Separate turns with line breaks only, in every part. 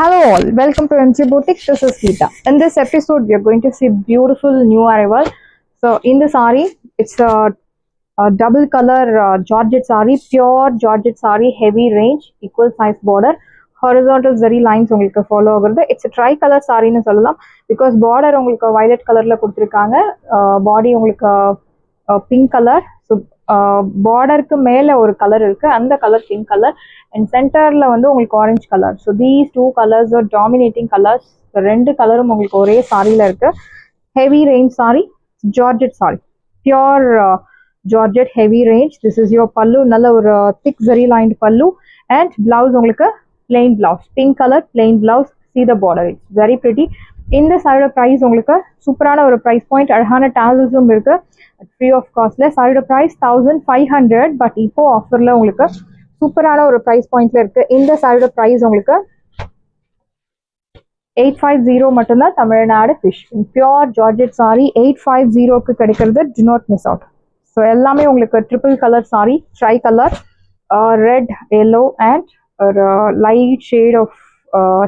Hello all, welcome to MG Boutique. This is Geeta. In this episode, we are going to see beautiful new arrival. So in the saree, it's a double color Georgette saree, pure Georgette saree, heavy range, equal size border. Horizontal zari lines உங்களுக்கு follow ஆகுறது. It's a tri-color saree சொல்லலாம் because border உங்களுக்கு violet colorல கொடுத்திருக்காங்க. Body உங்களுக்கு pink color. So பார்டருக்கு மேல ஒரு colour இருக்கு, அந்த கலர் பிங்க் கலர் அண்ட் சென்டர்ல வந்து உங்களுக்கு orange colour. So these two colours are dominating colours. ரெண்டு கலரும் உங்களுக்கு ஒரே சாரியில இருக்கு. Heavy range sari, georgette sari, pure georgette heavy range. This is your pallu, நல்ல ஒரு thick zari lined pallu and blouse உங்களுக்கு plain blouse, pink colour plain blouse. See the border, it's very pretty. இந்த சாரியோட ப்ரைஸ் உங்களுக்கு சூப்பரான ஒரு ப்ரைஸ் பாயிண்ட், அழகான டாசல்ஸும் இருக்கு, ஃப்ரீ ஆஃப் காஸ்ட்ல. சாரியோட ப்ரைஸ் 1500, பட் இப்போ ஆஃபர்ல உங்களுக்கு சூப்பரான ஒரு ப்ரைஸ் பாயிண்ட்ல இருக்கு. இந்த சாரியோட ப்ரைஸ் உங்களுக்கு 850 மட்டும்தான், Tamilnadu fish. Pure georgette sari 850க்கு கிடைக்கிறது. Do not miss out. So எல்லாமே உங்களுக்கு triple colour sari, tri colour, red, yellow and ஒரு light shade of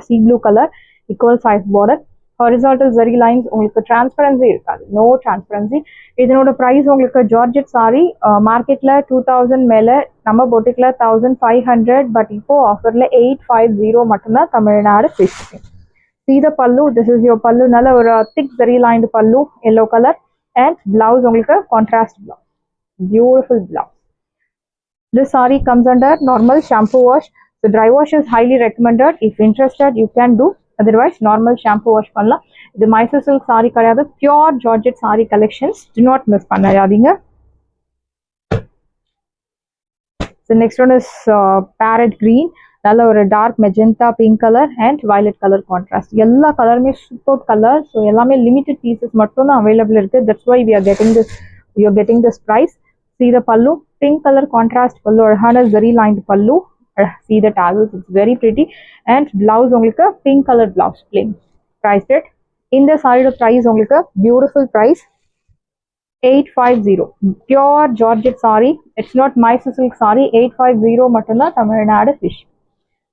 sea blue color, equal size border, horizontal zari lines. உங்களுக்கு transparency இருக்காது, no transparency. இதனோட price உங்களுக்கு georgette sorry மார்க்கெட்ல 2000 மேல, நம்ம பொட்டிக்ல 1500, பட் இப்போ ஆஃபர்ல 850 மட்டும்தான், Tamilnadu fish. See the pallu, this is your pallu, நல்ல ஒரு thick zari lined pallu, yellow color and blouse உங்களுக்கு contrast blouse, beautiful blouse. This saree comes under normal shampoo wash. The dry wash is highly recommended. If interested, you can do. Otherwise, normal shampoo wash பண்ணலாம். இது Mysore silk sorry கிடையாது, pure georgette sorry collections. Do not miss பண்ணாதீங்க. The next one is parrot green. நல்ல ஒரு dark magenta pink colour and violet colour contrast. எல்லா கலருமே super colour. So எல்லாமே limited pieces மட்டும் தான் அவைலபிள் இருக்கு. That's why we are getting this price. See the pallu, pink color contrast pallu, அழகான zari lined pallu. See the tassels, it's very pretty. And blouse உங்களுக்கு pink color blouse, plain. Priced it. இந்த சாரியோட price உங்களுக்கு beautiful price 850. Pure Georgette saree. It's not Mysore silk saree. 850 மட்டும்தான், Tamilnadu fish.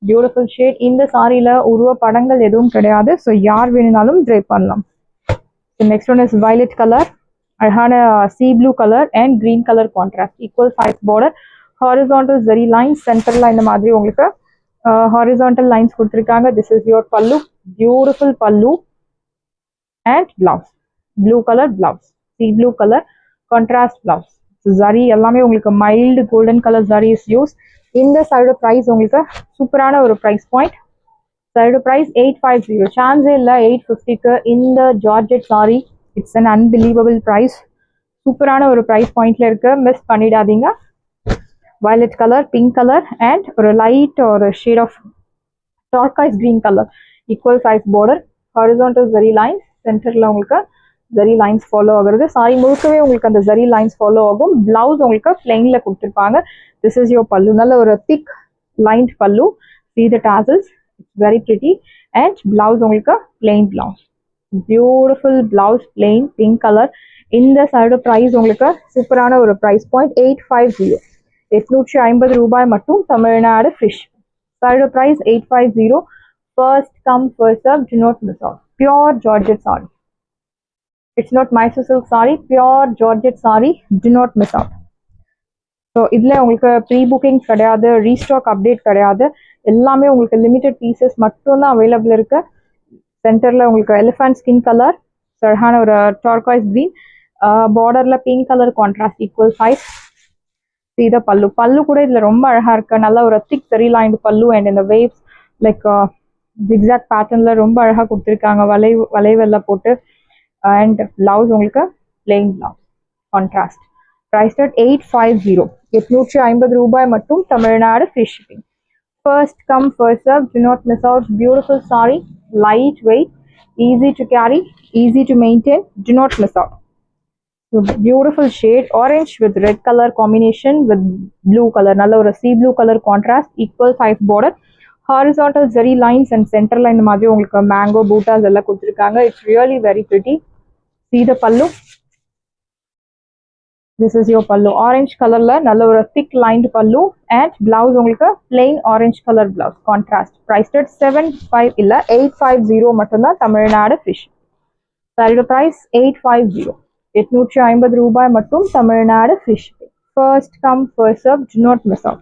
Beautiful shade. இந்த சாரியில உருவ படங்கள் எதுவும் கிடையாது. ஸோ யார் வேணும்னாலும் ட்ரை பண்ணலாம். Next one is violet color, அழகான sea blue color and green color contrast, equal size border, horizontal zari lines, சென்டர்ல இந்த மாதிரி உங்களுக்கு horizontal lines கொடுத்திருக்காங்க. This is your pallu, beautiful pallu and blouse, blue color blouse, sea blue color contrast blouse. Zari எல்லாமே உங்களுக்கு mild golden color zari is used. இந்த side price உங்களுக்கு சூப்பரான ஒரு பிரைஸ் பாயிண்ட். சைடு பிரைஸ் 850, சான்ஸே இல்லை 850க்கு இந்த georgette sari. It's an unbelievable price. சூப்பரான ஒரு பிரைஸ் பாயிண்ட்ல இருக்கு, மிஸ் பண்ணிடாதீங்க. violet color, pink color and ஒரு light or a shade of turquoise green color, equal size border, horizontal zari lines, சென்டர்ல உங்களுக்கு zari lines ஃபாலோ ஆகுறது. சாரி முழுக்கவே உங்களுக்கு அந்த zari lines ஃபாலோ ஆகும். பிளவுஸ் உங்களுக்கு பிளெயின்ல கொடுத்துருப்பாங்க. This is your pallu, நல்ல ஒரு thick lined pallu. See the tassels, it's very pretty. And blouse உங்களுக்கு plain blouse, beautiful blouse, plain pink color. இந்த சைடு பிரைஸ் உங்களுக்கு சூப்பரான ஒரு பிரைஸ் பாயிண்ட் 850. 850 ரூபாய் மட்டும், தமிழ்நாடு ஃபிஷ். சாரியோட price 850. First come first serve, do not miss out. Pure georgette sari, it's not Mysore silk sari, pure georgette sari. Do not miss out. So இதில் உங்களுக்கு ப்ரீ புக்கிங் கிடையாது, ரீஸ்டாக் அப்டேட் கிடையாது. எல்லாமே உங்களுக்கு லிமிடெட் பீசஸ் மட்டும்தான் அவைலபிள் இருக்கு. சென்டரில் உங்களுக்கு எலிஃபண்ட் ஸ்கின் கலர், அழகான ஒரு டார்காய்ஸ் கிரீன், பார்டர்ல pink colour contrast, equal size. See the pallu, pallu கூட இதுல ரொம்ப அழகா இருக்கு, நல்ல ஒரு thick zari lined pallu and in the waves like zigzag patternல ரொம்ப அழகா கொடுத்திருக்காங்க, வளைவெல்லாம் போட்டு. and blouse உங்களுக்கு plain blouse, contrast. priced at 850. 850 ரூபாய் மட்டும், Tamil Nadu free shipping. first come first serve, do not miss out. Beautiful saree, light weight, easy to carry, easy to maintain. Do not miss out. So beautiful shade, orange with red color combination with blue color, நல்ல ஒரு sea blue color contrast, equal size border, horizontal zari lines and center line இந்த மாதிரி உங்களுக்கு mango bootas எல்லாம் கொடுத்திருக்காங்க. It's really very pretty. See the pallu, This is your pallu. Orange color la nalla or thick lined pallu and blouse உங்களுக்கு plain orange color blouse contrast. Priced at 75 இல்ல 850 மட்டும்தான் Tamil Nadu fish. Saree price 850. 850 ரூபாய் மட்டும் Tamil Nadu fish. First come first serve, do not miss out.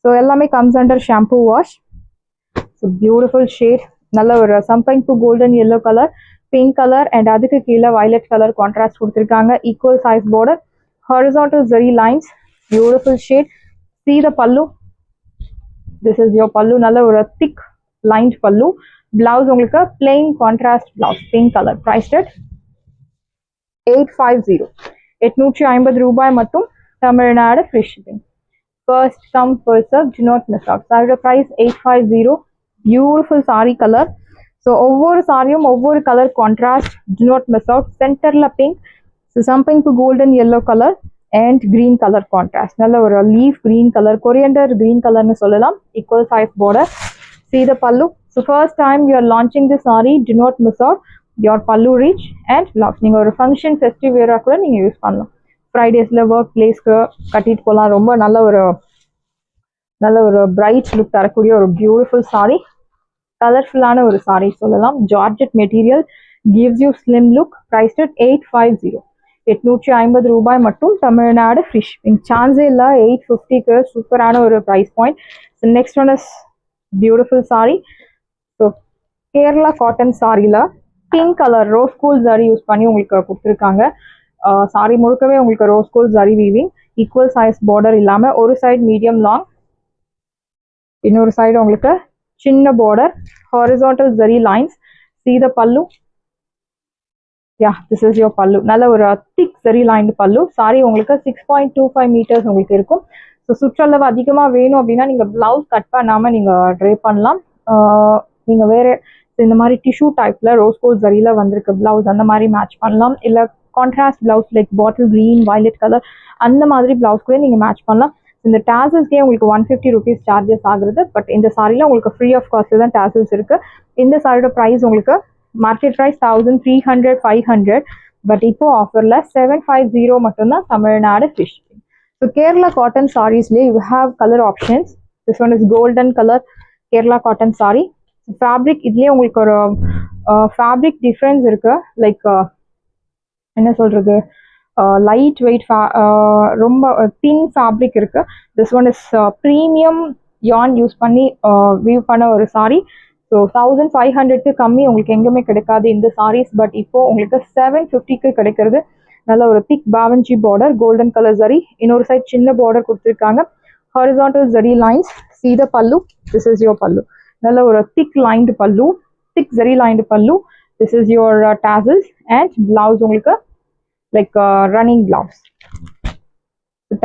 So எல்லாமே comes under shampoo wash. So beautiful shade. நல்ல ஒரு சம்பங்கு golden yellow color, pink color and அதுக்கு கீழ violet color contrast கொடுத்திருக்காங்க. Equal size border. Horizontal zari lines, beautiful shade. See the pallu. This is your pallu. Nalla or thick lined pallu. Blouse உங்களுக்கு plain contrast blouse, pink color. Priced at 850. 850 ரூபாய் மட்டும் Tamil Nadu free shipping. First come first serve, do not miss out. Saree price 850. Beautiful saree color. So ஒவ்வொரு சாரியும் ஒவ்வொரு color contrast, do not miss out. Centerல pink. So something to golden yellow color and green color contrast. Nalla or leaf green color, coriander green color nu sollalam. Equal size border. See the pallu. So first time you are launching this saree, do not miss out. Your pallu reach and blouse. Neenga or function festive wear kuda neenga use pannalam. Fridays la work place ku kattit polam. Romba nalla or bright look tharakuriya or beautiful saree. Colorful ana or saree sollalam. Georgette material gives you slim look. Priced at 850. 850 ரூபாய் மட்டும் Tamil Nadu fish இன் சான்ஸே இல்லை 850க்கு சூப்பரான ஒரு price point. So next one is beautiful sari. So Kerala cotton சாரியில் pink colour rose gold zari use பண்ணி உங்களுக்கு கொடுத்துருக்காங்க. சாரி முழுக்கவே உங்களுக்கு rose gold zari weaving, equal size border இல்லாமல் ஒரு சைடு மீடியம் லாங், இன்னொரு சைடு உங்களுக்கு சின்ன border, horizontal zari lines. See the pallu. Yeah, this is your pallu. நல்ல ஒரு thick zari lined pallu. Sorry உங்களுக்கு 6.25 meters உங்களுக்கு இருக்கும். ஸோ சுற்றளவு அதிகமாக வேணும் அப்படின்னா நீங்கள் பிளவுஸ் கட் பண்ணாமல் நீங்கள் ட்ரை பண்ணலாம். நீங்கள் வேறு இந்த மாதிரி டிஷ்யூ டைப்பில் ரோஸ் கோல்ட் ஜரியில் வந்திருக்க பிளவுஸ் அந்த மாதிரி மேட்ச் பண்ணலாம். இல்லை contrast blouse like bottle green violet colour அந்த மாதிரி பிளவுஸ் கூட நீங்கள் மேட்ச் பண்ணலாம். இந்த டாசல்ஸ்க்கே உங்களுக்கு 150 rupees சார்ஜஸ் ஆகுறது. பட் இந்த சாரியில் உங்களுக்கு ஃப்ரீ ஆஃப் காஸ்ட் தான் டாசல்ஸ் இருக்குது. இந்த சாரியோட ப்ரைஸ் உங்களுக்கு மார்க்கெட் ப்ரைஸ் 1300 500, பட் இப்போ ஆஃபரில் 750 மட்டும்தான் Tamilnadu fish. So Kerala cotton சாரீஸ்லேயே you have colour options. This one is golden colour Kerala cotton sari. Fabric இதுலேயே உங்களுக்கு ஒரு ஃபேப்ரிக் டிஃப்ரென்ஸ் இருக்குது. லைக் என்ன சொல்கிறது, லைட் வெயிட் ரொம்ப தின் ஃபேப்ரிக் இருக்குது. திஸ் ஒன் இஸ் ப்ரீமியம் யான் யூஸ் பண்ணி வீவ் பண்ண ஒரு சாரி. ஸோ 1500க்கு கம்மி உங்களுக்கு எங்கேயுமே கிடைக்காது இந்த சாரீஸ். பட் இப்போது உங்களுக்கு 750க்கு கிடைக்கிறது. நல்ல ஒரு திக் பாவஞ்சி பார்டர், கோல்டன் கலர் ஜரி, இன்னொரு சைட் சின்ன பார்டர் கொடுத்துருக்காங்க. Horizontal zari lines. See the pallu. This is your pallu. நல்ல ஒரு திக் லைன்டு பல்லு, திக் ஜரி லைன்டு பல்லு. This is your tassels and blouse உங்களுக்கு லைக் ரன்னிங் பிளவுஸ்.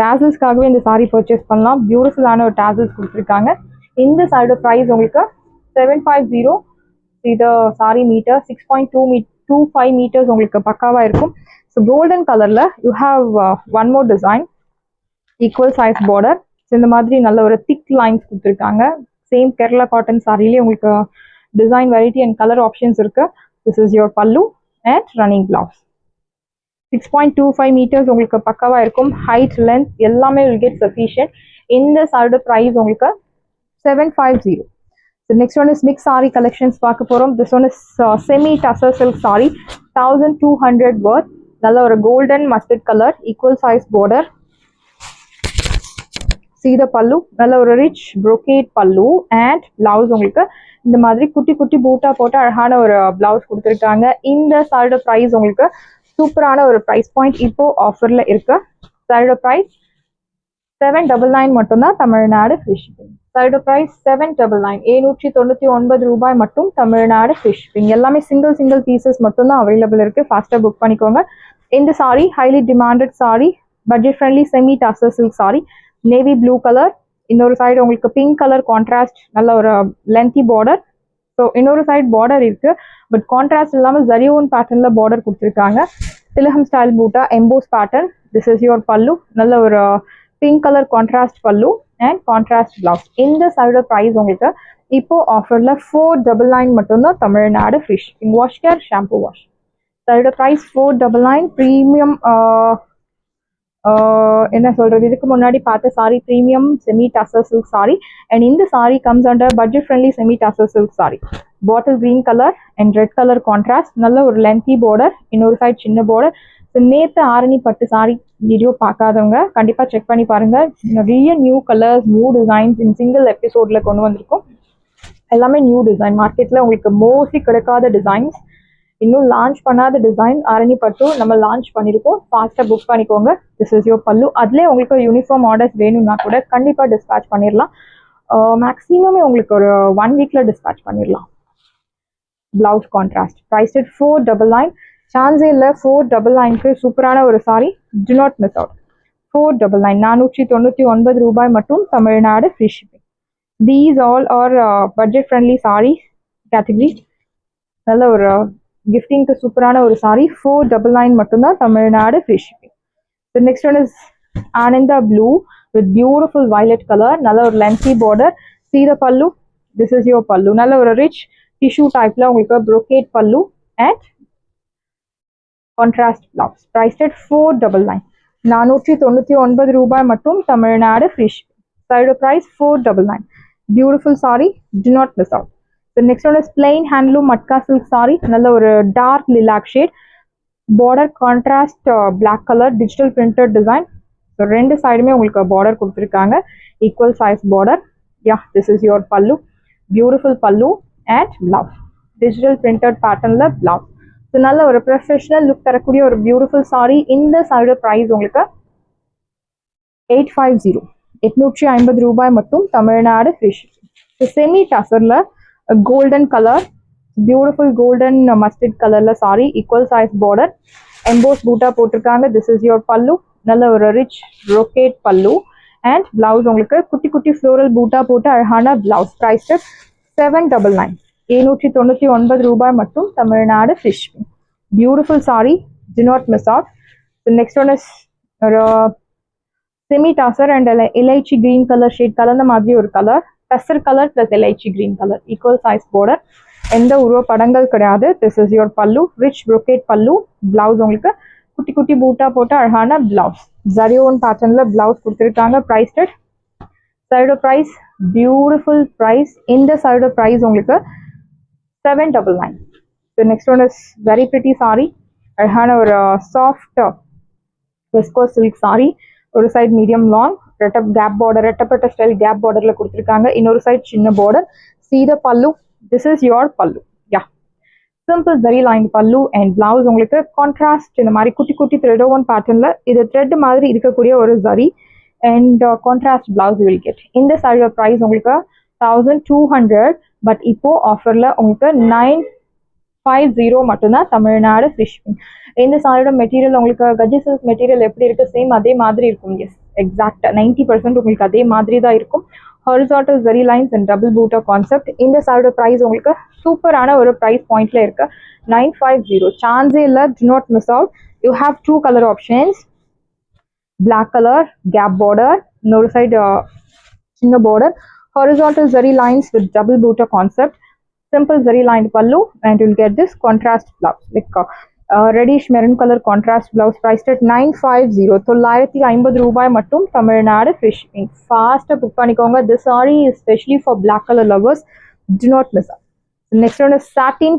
டாசல்ஸ்க்காகவே இந்த சாரீ பர்ச்சேஸ் பண்ணலாம். பியூட்டிஃபுல்லான ஒரு டாசல்ஸ் கொடுத்துருக்காங்க. இந்த சாரியோட ப்ரைஸ் உங்களுக்கு 750. இது சாரி மீட்டர் 6.25 meters உங்களுக்கு பக்காவாக இருக்கும். ஸோ கோல்டன் கலரில் you have one more design, equal size border. So இந்த மாதிரி நல்ல ஒரு திக் லைன்ஸ் கொடுத்துருக்காங்க. சேம் கேரளா காட்டன் சாரிலேயே உங்களுக்கு design variety and colour options இருக்குது. திஸ் இஸ் யுவர் பல்லு அண்ட் ரன்னிங் பிளவுஸ். 6.25 meters உங்களுக்கு பக்காவாக இருக்கும். ஹைட் லென்த் எல்லாமே வில் கெட் சஃபிஷியன்ட். இந்த சாரியோட ப்ரைஸ் உங்களுக்கு 750. The next one is mixed saree collections பார்க்க போகிறோம். This one is semi tussar silk saree, 1200 worth. நல்ல ஒரு golden mustard color, equal size border. See the pallu. நல்ல ஒரு rich brocade pallu and blouse உங்களுக்கு இந்த மாதிரி குட்டி குட்டி பூட்டா போட்டு அழகான ஒரு பிளவுஸ் கொடுத்துருக்காங்க. இந்த சாரியோட ப்ரைஸ் உங்களுக்கு சூப்பரான ஒரு ப்ரைஸ் பாயிண்ட் இப்போ ஆஃபரில் இருக்கு. சாரியோட ப்ரைஸ் 799 மட்டும்தான் தமிழ்நாடு ஃப்ரீ ஷிப்பிங். சாரியோட ப்ரைஸ் 799, 799 ரூபாய் மட்டும் தமிழ்நாடு ஃப்ரீ ஷிப்பிங். எல்லாமே சிங்கிள் பீசஸ் மட்டும்தான் அவைலபிள் இருக்கு. ஃபாஸ்ட்டாக புக் பண்ணிக்கோங்க. இந்த sorry highly demanded sorry, budget friendly semi tussar silk sorry, navy blue colour. இன்னொரு சைடு உங்களுக்கு பிங்க் கலர் கான்ட்ராஸ்ட், நல்ல ஒரு லென்த்தி பார்டர். ஸோ இன்னொரு சைடு பார்டர் இருக்கு, பட் கான்ட்ராஸ்ட் இல்லாமல் ஜரியோன் பேட்டர்னில் பார்டர் கொடுத்துருக்காங்க. திலகம் style Buta EMBOSS pattern. This is your பல்லு. நல்ல ஒரு pink colour contrast pallu and contrast blouse. இந்த சைடோட ப்ரைஸ் உங்களுக்கு இப்போ ஆஃபரில் 499 மட்டும்தான் Tamil Nadu free shipping. Wash care shampoo wash. சைடோட ப்ரைஸ் 499. ப்ரீமியம் என்ன சொல்றது, இதுக்கு முன்னாடி பார்த்த sari premium semi tussar silk sari. And இந்த sari comes under budget friendly semi tussar silk sari. Bottle green colour and red colour contrast, நல்ல ஒரு லென்த்தி பார்டர், இன்னொரு சைட் சின்ன பார்டர். ஸோ நேற்று ஆரணி பட்டு சாரி வீடியோ பார்க்காதவங்க கண்டிப்பாக செக் பண்ணி பாருங்க. நிறைய நியூ கலர்ஸ், நியூ டிசைன்ஸ் இன் சிங்கிள் எபிசோட்ல கொண்டு வந்திருக்கோம். எல்லாமே நியூ டிசைன், மார்க்கெட்ல உங்களுக்கு மோஸ்ட்லி கிடைக்காத டிசைன்ஸ், இன்னும் லான்ச் பண்ணாத டிசைன் ஆரணி பட்டு நம்ம லான்ச் பண்ணியிருக்கோம். ஃபாஸ்ட்டாக புக் பண்ணிக்கோங்க. திஸ் இஸ் யோர் பல்லு. அதுலேயே உங்களுக்கு யூனிஃபார்ம் ஆர்டர்ஸ் வேணும்னா கூட கண்டிப்பாக டிஸ்பேச் பண்ணிடலாம். மேக்ஸிமம் உங்களுக்கு ஒரு 1 வீக்ல டிஸ்பேச் பண்ணிடலாம். Blouse contrast, price 499. சான்ஸே இல்லை, 499க்கு சூப்பரான ஒரு sari. Do not miss out. 499, 499 ரூபாய் மட்டும், Tamil Nadu free shipping. These all are budget friendly sari category. நல்ல ஒரு கிஃப்டிங்க்கு சூப்பரான ஒரு சாரி. 499 மட்டும்தான், Tamil Nadu free shipping. The next one is Ananda blue with beautiful violet color. நல்ல ஒரு lengthy border. See the pallu. This is your pallu. நல்ல ஒரு rich tissue typeல உங்களுக்கு brocade pallu and contrast blouse. Priced at 499. 499 ரூபாய் மட்டும், Tamil Nadu free shipping. Side price 499. Beautiful saree. Do not miss out. The next one is plain handloom matka silk saree. நல்ல ஒரு dark lilac shade. Border contrast black color, digital printed design. So ரெண்டு சைடுமே உங்களுக்கு border கொடுத்துருக்காங்க. Equal size border. Yeah, this is your pallu. Beautiful pallu and blouse. Digital printed patternல blouse. So நல்ல ஒரு professional look தரக்கூடிய ஒரு beautiful saree. இந்த side price உங்களுக்கு 850. 850 ரூபாய் மட்டும், Tamil Nadu free shipping. So semi டசர்ல golden color, beautiful golden mustard colorல sari, equal size border, embossed butta போட்டிருக்காங்க. This is your pallu. நல்ல ஒரு rich brocade pallu and blouse உங்களுக்கு குட்டி குட்டி floral பூட்டா போட்டு அழகான blouse. Price 799. 799 ரூபாய் மட்டும், Tamil Nadu free shipping. Beautiful saree. Do not miss out. The next one is semi tasser and elaichi green color shade கலந்த மாதிரி ஒரு colour. Tussar colour plus elaichi green color, equal size border. எந்த உருவ படங்கள் கிடையாது. This is your pallu. Rich brocade pallu. Blouse உங்களுக்கு குட்டி குட்டி பூட்டா போட்டு அழகான blouse. Zarion patternல blouse கொடுத்துருக்காங்க. Priced at side price, beautiful price. இந்த side price உங்களுக்கு 799. The next one is very pretty saree. அழகான ஒரு soft viscose silk saree. ஒரு side medium long, gap border, ரெட்டப்பட்ட ஸ்டைல் கேப் பார்டர்ல கொடுத்துருக்காங்க. இன்னொரு சைடு சின்ன border. See the pallu. This is your pallu. Yeah, simple zari lined pallu and blouse உங்களுக்கு contrast இந்த மாதிரி குட்டி குட்டி thread on patternல இது thread மாதிரி இருக்கக்கூடிய ஒரு zari and contrast blouse you will get. இந்த saree price உங்களுக்கு 1200, பட் இப்போ ஆஃபர்ல உங்களுக்கு 950 மட்டும்தான், தமிழ்நாடு ஃப்ரீ ஷிப்பிங். இந்த சாரியோட மெட்டீரியல் உங்களுக்கு கஜி சில்க் மெட்டீரியல் எப்படி இருக்கு, சேம் அதே மாதிரி இருக்கும். எஸ், எக்ஸாக்டா 90% உங்களுக்கு அதே மாதிரி தான் இருக்கும். Horizontal zari lines and double butta concept. இந்த சாரியோட பிரைஸ் உங்களுக்கு சூப்பரான ஒரு பிரைஸ் பாயிண்ட்ல இருக்கு, 950. சான்ஸே இல்லை. Do not miss out. You have 2 colour options. Black colour cape border, இன்னொரு சைடு சின்ன border. Horizontal zari lines with double butta concept. Simple zari lined pallu and you'll get this contrast blouse, like reddish maroon color contrast blouse. Priced at 950. 950 ரூபாய் மட்டும், Tamil Nadu free shipping. ஃபாஸ்டா book பண்ணிக்கோங்க. This saree is especially for black color lovers. Do not miss out. The next one is satin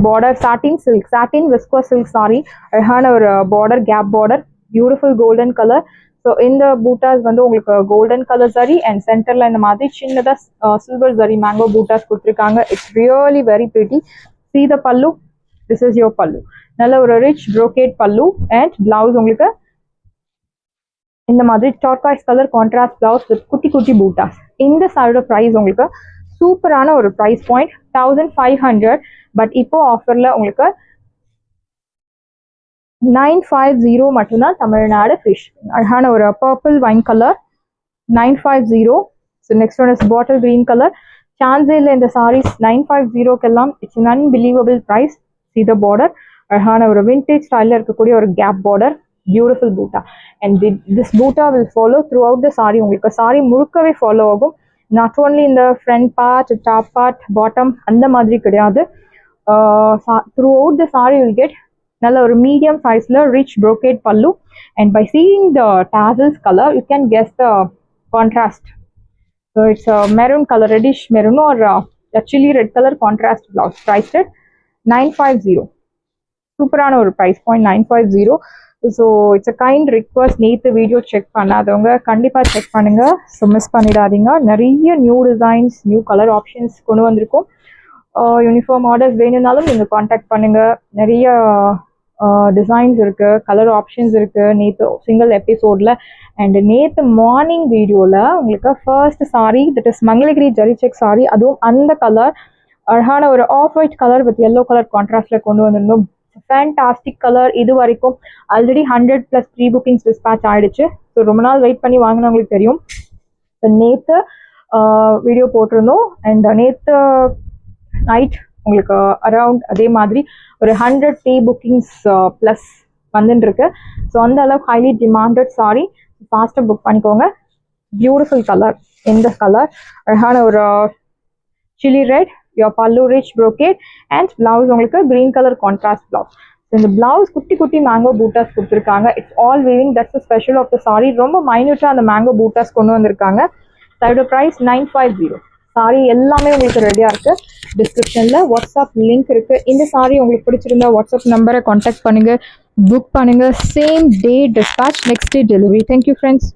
border, satin silk, satin viscose silk saree. அழகான ஒரு border, gap border, beautiful golden color. So இந்த பூட்டாஸ் வந்து உங்களுக்கு golden colour சரி and சென்டர்ல இந்த மாதிரி சின்னதாக சில்வர் சரி மேங்கோ பூட்டாஸ் கொடுத்துருக்காங்க. It's really very pretty. See the pallu. This is your pallu. நல்ல ஒரு rich brocade pallu and blouse உங்களுக்கு இந்த மாதிரி டார்காய்ஸ் கலர் கான்ட்ராஸ்ட் பிளவுஸ் வித் குட்டி குட்டி பூட்டாஸ். இந்த சாரியோட ப்ரைஸ் உங்களுக்கு சூப்பரான ஒரு ப்ரைஸ் பாயிண்ட், 1500. பட் இப்போ ஆஃபர்ல உங்களுக்கு 950 மட்டும்தான், தமிழ்நாடு ஃப்ரீ ஷிப்பிங். அழகான ஒரு purple wine colour, 950. So next one is bottle green colour. சான்ஸே இல்லை இந்த சாரீஸ் 950க்கெல்லாம். It's an unbelievable price. See the border. அழகான ஒரு விண்டேஜ் ஸ்டைலில் இருக்கக்கூடிய ஒரு gap border, beautiful butta. And this butta will follow throughout the sari. உங்களுக்கு சாரி முழுக்கவே ஃபாலோ ஆகும். நாட் ஓன்லி இந்த front part, top part, bottom அந்த மாதிரி கிடையாது. Throughout the sari will get நல்ல ஒரு மீடியம் சைஸில் ரிச் brocade பல்லு. And by seeing the tassels color, you can guess the contrast. So it's a maroon color, reddish maroon or a chili red color contrast blouse. Priced at 950. சூப்பரான ஒரு price point 950. So it's a kind request. நேற்று video check பண்ணாதவங்க கண்டிப்பாக check பண்ணுங்கள். So miss பண்ணிடாதீங்க. நிறைய new designs, new colour options கொண்டு வந்திருக்கோம். யூனிஃபார்ம் ஆர்டர்ஸ் வேணும்னாலும் நீங்கள் காண்டாக்ட் பண்ணுங்கள். நிறைய டிசைன்ஸ் இருக்குது, கலர் ஆப்ஷன்ஸ் இருக்குது நேற்று சிங்கிள் எபிசோடில். அண்ட் நேற்று மார்னிங் வீடியோவில் உங்களுக்கு first sari, that is Mangalagiri zari check sari, அதுவும் அந்த கலர் அழகான ஒரு off white colour with yellow colour கான்ட்ராஸ்டில் கொண்டு வந்திருந்தோம். Fantastic colour. இது வரைக்கும் ஆல்ரெடி 100+ ப்ரீ புக்கிங்ஸ் டிஸ்பேச் ஆகிடுச்சு. ஸோ ரொம்ப நாள் வெயிட் பண்ணி வாங்கினவங்களுக்கு தெரியும். நேற்று வீடியோ போட்டிருந்தோம். அண்ட் நேற்று நைட் உங்களுக்கு அரவுண்ட் அதே மாதிரி ஒரு 100 ப்ரீ புக்கிங்ஸ் ப்ளஸ் வந்துட்டுருக்கு. ஸோ அந்த அளவுக்கு ஹைலி டிமாண்டட் சாரி. ஃபாஸ்ட்டாக புக் பண்ணிக்கோங்க. Beautiful colour. இந்த கலர் அழகான ஒரு chilli red, your pallu rich brocade and blouse உங்களுக்கு green color contrast blouse. So இந்த blouse குட்டி குட்டி மேங்கோ பூட்டாஸ் கொடுத்துருக்காங்க. It's all weaving. That's the special of the sari. ரொம்ப மைன்யூட்டாக அந்த மேங்கோ பூட்டாஸ் கொண்டு வந்திருக்காங்க. அதோட ப்ரைஸ் 950. சாரி எல்லாமே உங்களுக்கு ரெடியாக இருக்குது. டிஸ்கிரிப்ஷனில் வாட்ஸ்அப் லிங்க் இருக்குது. இந்த சாரி உங்களுக்கு பிடிச்சிருந்தா வாட்ஸ்அப் நம்பரை கான்டாக்ட் பண்ணுங்கள், புக் பண்ணுங்கள். Same day dispatch, next day delivery. Thank you friends.